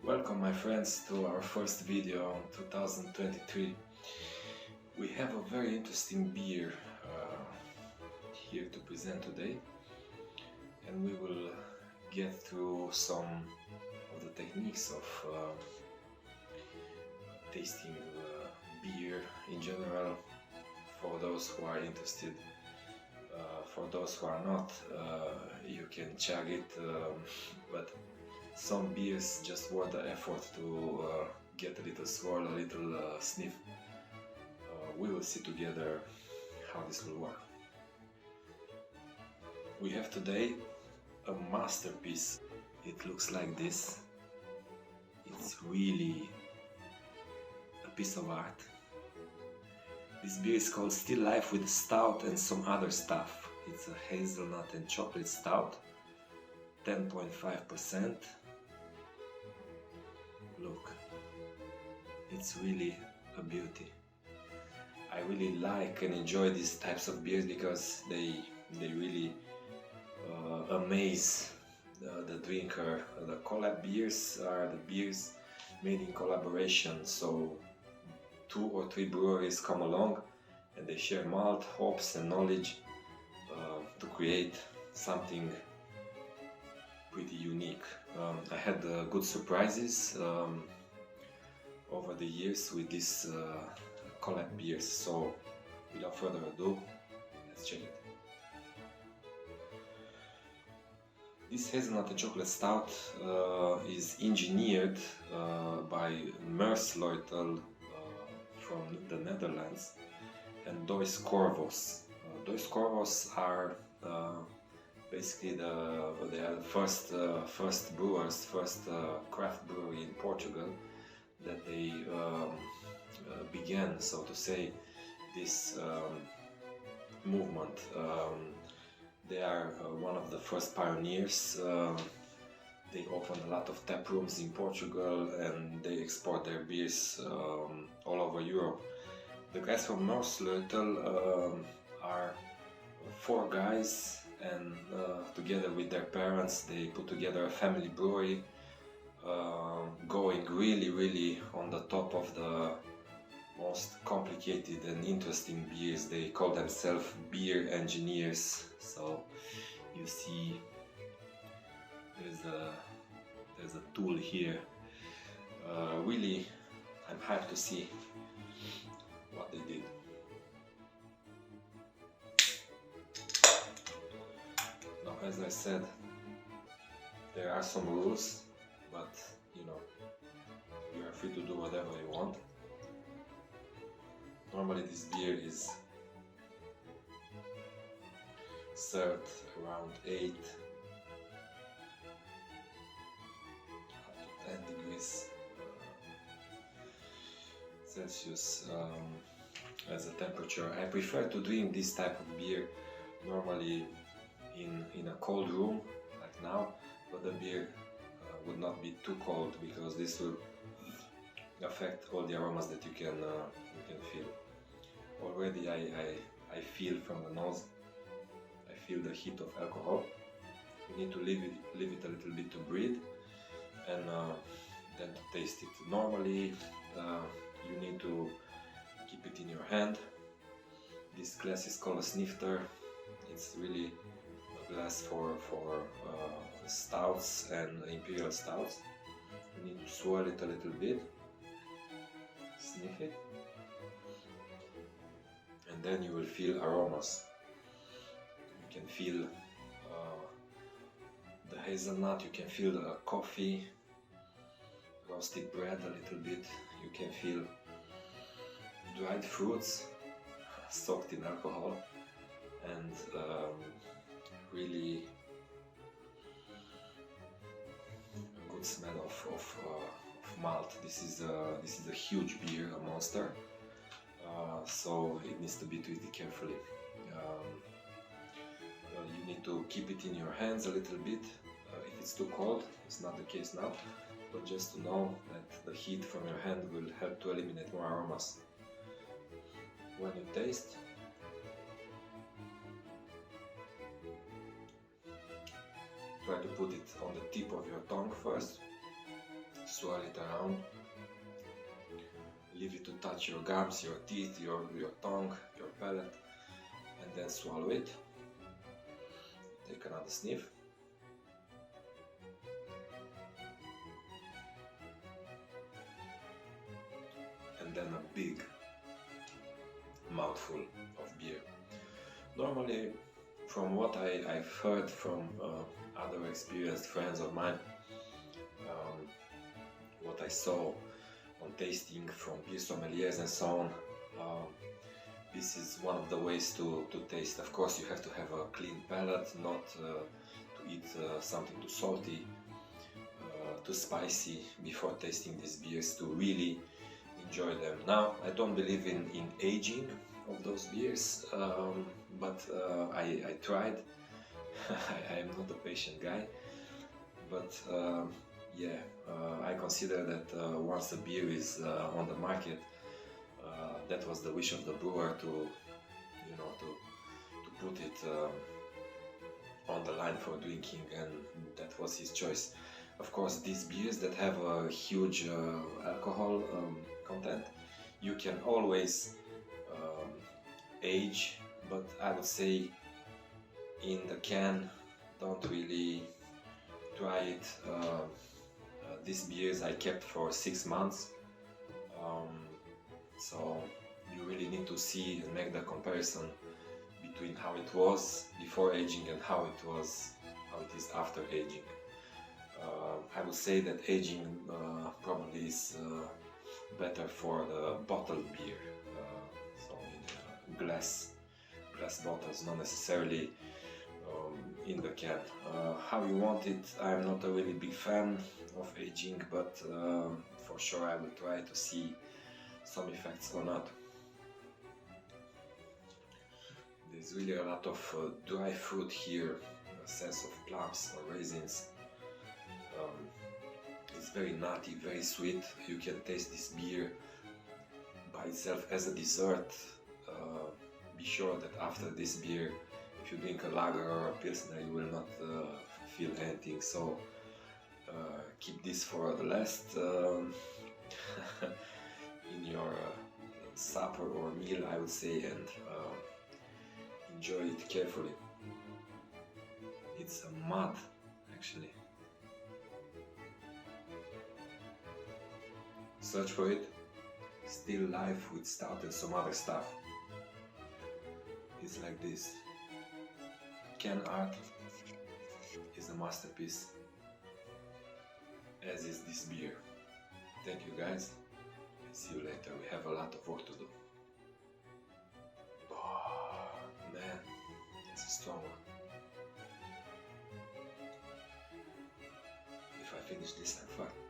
Welcome my friends to our first video on 2023. We have a very interesting beer here to present today, and we will get through some of the techniques of tasting beer in general for those who are interested. For those who are not, you can chug it, but some beers just worth the effort to get a little swirl, a little sniff. We will see together how this will work. We have today a masterpiece. It looks like this. It's really a piece of art. This beer is called Still Life with Stout and some other stuff. It's a hazelnut and chocolate stout, 10.5%. Look, it's really a beauty. I really like and enjoy these types of beers because they really amaze the drinker. The collab beers are the beers made in collaboration, so 2 or 3 breweries come along and they share malt, hops and knowledge to create something pretty unique. I had good surprises over the years with these collab beers, so without further ado, let's check it. This hazelnut and chocolate stout is engineered by Moersleutel from the Netherlands and Dois Corvos. Dois Corvos are basically they are the first brewers, first craft brewery in Portugal that they began, so to say, this movement. They are one of the first pioneers. They opened a lot of tap rooms in Portugal and they export their beers all over Europe. The guys from Moersleutel are 4 guys, and together with their parents they put together a family brewery, going really on the top of the most complicated and interesting beers. They call themselves beer engineers. So you see there's a tool here. Really, I'm hyped to see what they did. Now, as I said, there are some rules, but you know, you are free to do whatever you want. Normally this beer is served around 8 up to 10 degrees Celsius as a temperature. I prefer to drink this type of beer normally in a cold room like now, but the beer would not be too cold because this will affect all the aromas that you can feel. Already I feel from the nose, I feel the heat of alcohol. You need to leave it a little bit to breathe and then to taste it. Normally you need to keep it in your hand. This glass is called a snifter. It's really a glass for stouts and Imperial Stouts. You need to swirl it a little bit, sniff it, and then you will feel aromas. You can feel the hazelnut, you can feel the coffee, roasted bread a little bit, you can feel dried fruits soaked in alcohol, and really a good smell of malt. This is a huge beer, a monster, so it needs to be treated carefully. You need to keep it in your hands a little bit. If it's too cold, it's not the case now, but just to know that the heat from your hand will help to eliminate more aromas. When you taste, try to put it on the tip of your tongue first, swirl it around, leave it to touch your gums, your teeth, your tongue, your palate, and then swallow it. Take another sniff. And then a big mouthful of beer. Normally, from what I've heard from other experienced friends of mine, what I saw on tasting from beer sommeliers and so on, this is one of the ways to taste. Of course, you have to have a clean palate, not to eat something too salty, too spicy before tasting these beers to really enjoy them. Now, I don't believe in aging of those beers, but I tried. I am not a patient guy, but yeah, I consider that once a beer is on the market, that was the wish of the brewer to, you know, to put it on the line for drinking, and that was his choice. Of course, these beers that have a huge alcohol content, you can always age, but I would say in the can, don't really try it. These beers I kept for 6 months, so you really need to see and make the comparison between how it was before aging and how it is after aging. I would say that aging probably is better for the bottled beer, so in glass bottles, not necessarily in the can. How you want it, I'm not a really big fan of aging, but for sure I will try to see some effects or not. There's really a lot of dry fruit here, a sense of plums or raisins. It's very nutty, very sweet. You can taste this beer by itself as a dessert. Be sure that after this beer, if you drink a lager or a pilsner, you will not feel anything. So keep this for the last in your supper or meal, I would say, and enjoy it carefully. It's a mud, actually. Search for it. Still Life with Stout and some other stuff. It's like this. Can art is a masterpiece, as is this beer. Thank you guys, and see you later. We have a lot of work to do. Oh, man, it's a strong one. If I finish this, I'm fucked.